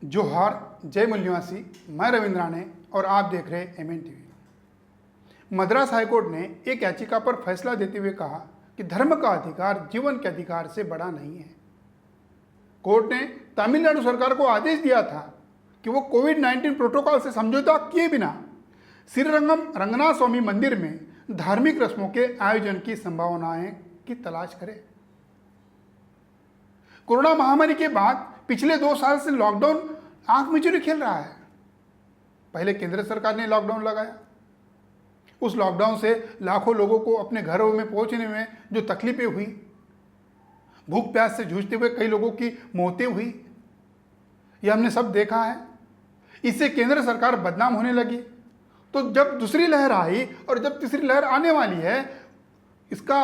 जोहार, जय मूल्यवासी। मैं रविंद्र राणे और आप देख रहे एमएन टीवी। मद्रास हाईकोर्ट ने एक याचिका पर फैसला देते हुए कहा कि धर्म का अधिकार जीवन के अधिकार से बड़ा नहीं है। कोर्ट ने तमिलनाडु सरकार को आदेश दिया था कि वो कोविड-19 प्रोटोकॉल से समझौता किए बिना श्रीरंगम रंगनाथ स्वामी मंदिर में धार्मिक रस्मों के आयोजन की संभावनाएं की तलाश करे। कोरोना महामारी के बाद पिछले 2 साल से लॉकडाउन आंख मिचौली खेल रहा है। पहले केंद्र सरकार ने लॉकडाउन लगाया। उस लॉकडाउन से लाखों लोगों को अपने घरों में पहुंचने में जो तकलीफें हुई, भूख प्यास से जूझते हुए कई लोगों की मौतें हुई, यह हमने सब देखा है। इससे केंद्र सरकार बदनाम होने लगी। तो जब दूसरी लहर आई और जब तीसरी लहर आने वाली है, इसका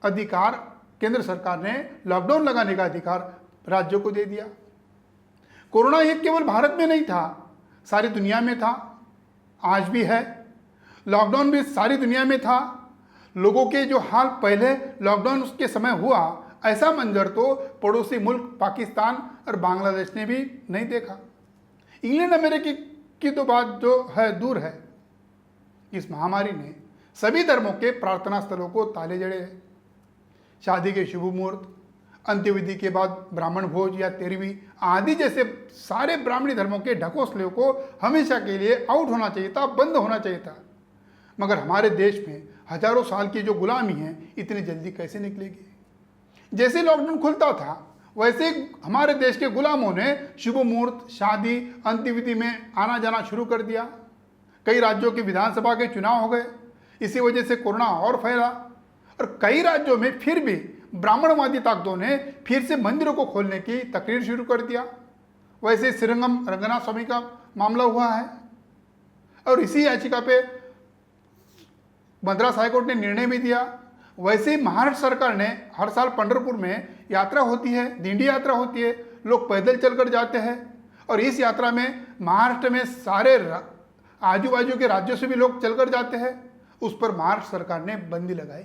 अधिकार केंद्र सरकार ने लॉकडाउन लगाने का अधिकार राज्यों को दे दिया। कोरोना ये केवल भारत में नहीं था, सारी दुनिया में था, आज भी है। लॉकडाउन भी सारी दुनिया में था। लोगों के जो हाल पहले लॉकडाउन के समय हुआ, ऐसा मंजर तो पड़ोसी मुल्क पाकिस्तान और बांग्लादेश ने भी नहीं देखा। इंग्लैंड अमेरिका की तो बात जो है दूर है। इस महामारी ने सभी धर्मों के प्रार्थना स्थलों को ताले जड़े हैं। शादी के शुभ मुहूर्त, अंत्यविधि के बाद ब्राह्मण भोज या तेरहवीं आदि जैसे सारे ब्राह्मणी धर्मों के ढकोसलों को हमेशा के लिए आउट होना चाहिए था, बंद होना चाहिए था। मगर हमारे देश में हजारों साल की जो गुलामी है, इतनी जल्दी कैसे निकलेगी? जैसे लॉकडाउन खुलता था, वैसे हमारे देश के गुलामों ने शुभ मुहूर्त, शादी, अंत्यविधि में आना जाना शुरू कर दिया। कई राज्यों की विधानसभा के चुनाव हो गए। इसी वजह से कोरोना और फैला और कई राज्यों में फिर भी ब्राह्मणवादी ताकतों ने फिर से मंदिरों को खोलने की तकरीर शुरू कर दिया। वैसे श्रीरंगम रंगनाथ स्वामी का मामला हुआ है और इसी याचिका पे मद्रास हाईकोर्ट ने निर्णय भी दिया। वैसे ही महाराष्ट्र सरकार ने हर साल पंढरपुर में यात्रा होती है, दिंडी यात्रा होती है, लोग पैदल चलकर जाते हैं और इस यात्रा में महाराष्ट्र में सारे आजू बाजू के राज्यों से भी लोग चलकर जाते हैं। उस पर महाराष्ट्र सरकार ने बंदी लगाई।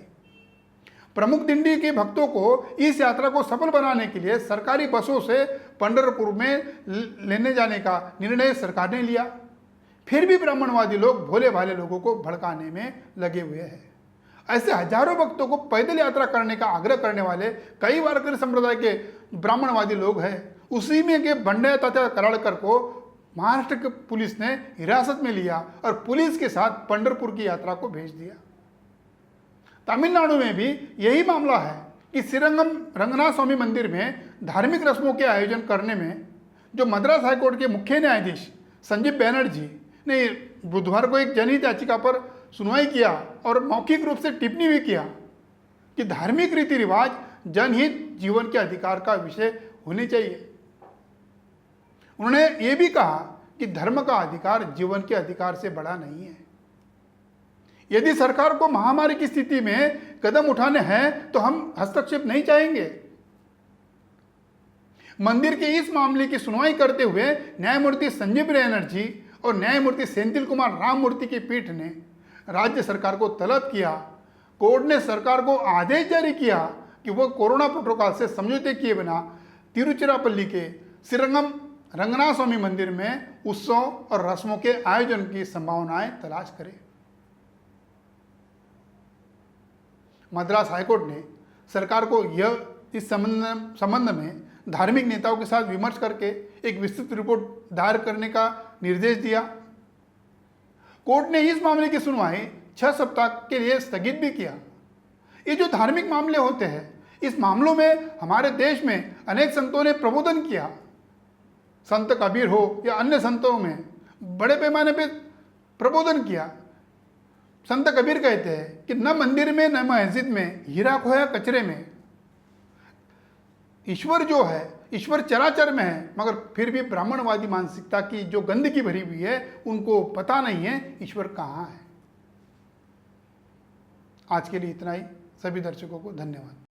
प्रमुख दिंडी के भक्तों को इस यात्रा को सफल बनाने के लिए सरकारी बसों से पंढरपुर में लेने जाने का निर्णय सरकार ने लिया। फिर भी ब्राह्मणवादी लोग भोले भाले लोगों को भड़काने में लगे हुए हैं। ऐसे हजारों भक्तों को पैदल यात्रा करने का आग्रह करने वाले कई वारकरी संप्रदाय के ब्राह्मणवादी लोग हैं। उसी में के बंडया तात्या कराड़कर को महाराष्ट्र की पुलिस ने हिरासत में लिया और पुलिस के साथ पंढरपुर की यात्रा को भेज दिया। तमिलनाडु में भी यही मामला है कि श्रीरंगम रंगनाथ स्वामी मंदिर में धार्मिक रस्मों के आयोजन करने में जो मद्रास हाईकोर्ट के मुख्य न्यायाधीश संजीव बैनर्जी ने बुधवार को एक जनहित याचिका पर सुनवाई किया और मौखिक रूप से टिप्पणी भी किया कि धार्मिक रीति रिवाज जनहित जीवन के अधिकार का विषय होने चाहिए। उन्होंने ये भी कहा कि धर्म का अधिकार जीवन के अधिकार से बड़ा नहीं है। यदि सरकार को महामारी की स्थिति में कदम उठाने हैं तो हम हस्तक्षेप नहीं चाहेंगे। मंदिर के इस मामले की सुनवाई करते हुए न्यायमूर्ति संजीव बैनर्जी और न्यायमूर्ति सेंथिल कुमार राममूर्ति की पीठ ने राज्य सरकार को तलब किया। कोर्ट ने सरकार को आदेश जारी किया कि वह कोरोना प्रोटोकॉल से समझौते किए बिना तिरुचिरापल्ली के श्रीरंगम रंगनाथ स्वामी मंदिर में उत्सव और रस्मों के आयोजन की संभावनाएं तलाश करे। मद्रास हाईकोर्ट ने सरकार को इस संबंध में धार्मिक नेताओं के साथ विमर्श करके एक विस्तृत रिपोर्ट दायर करने का निर्देश दिया। कोर्ट ने इस मामले की सुनवाई 6 सप्ताह के लिए स्थगित भी किया। ये जो धार्मिक मामले होते हैं, इस मामलों में हमारे देश में अनेक संतों ने प्रबोधन किया। संत कबीर हो या अन्य संतों में बड़े पैमाने पे प्रबोधन किया। संत कबीर कहते हैं कि न मंदिर में न मस्जिद में हीरा खोया कचरे में। ईश्वर जो है, ईश्वर चराचर में है, मगर फिर भी ब्राह्मणवादी मानसिकता की जो गंदगी भरी हुई है, उनको पता नहीं है ईश्वर कहाँ है। आज के लिए इतना ही। सभी दर्शकों को धन्यवाद।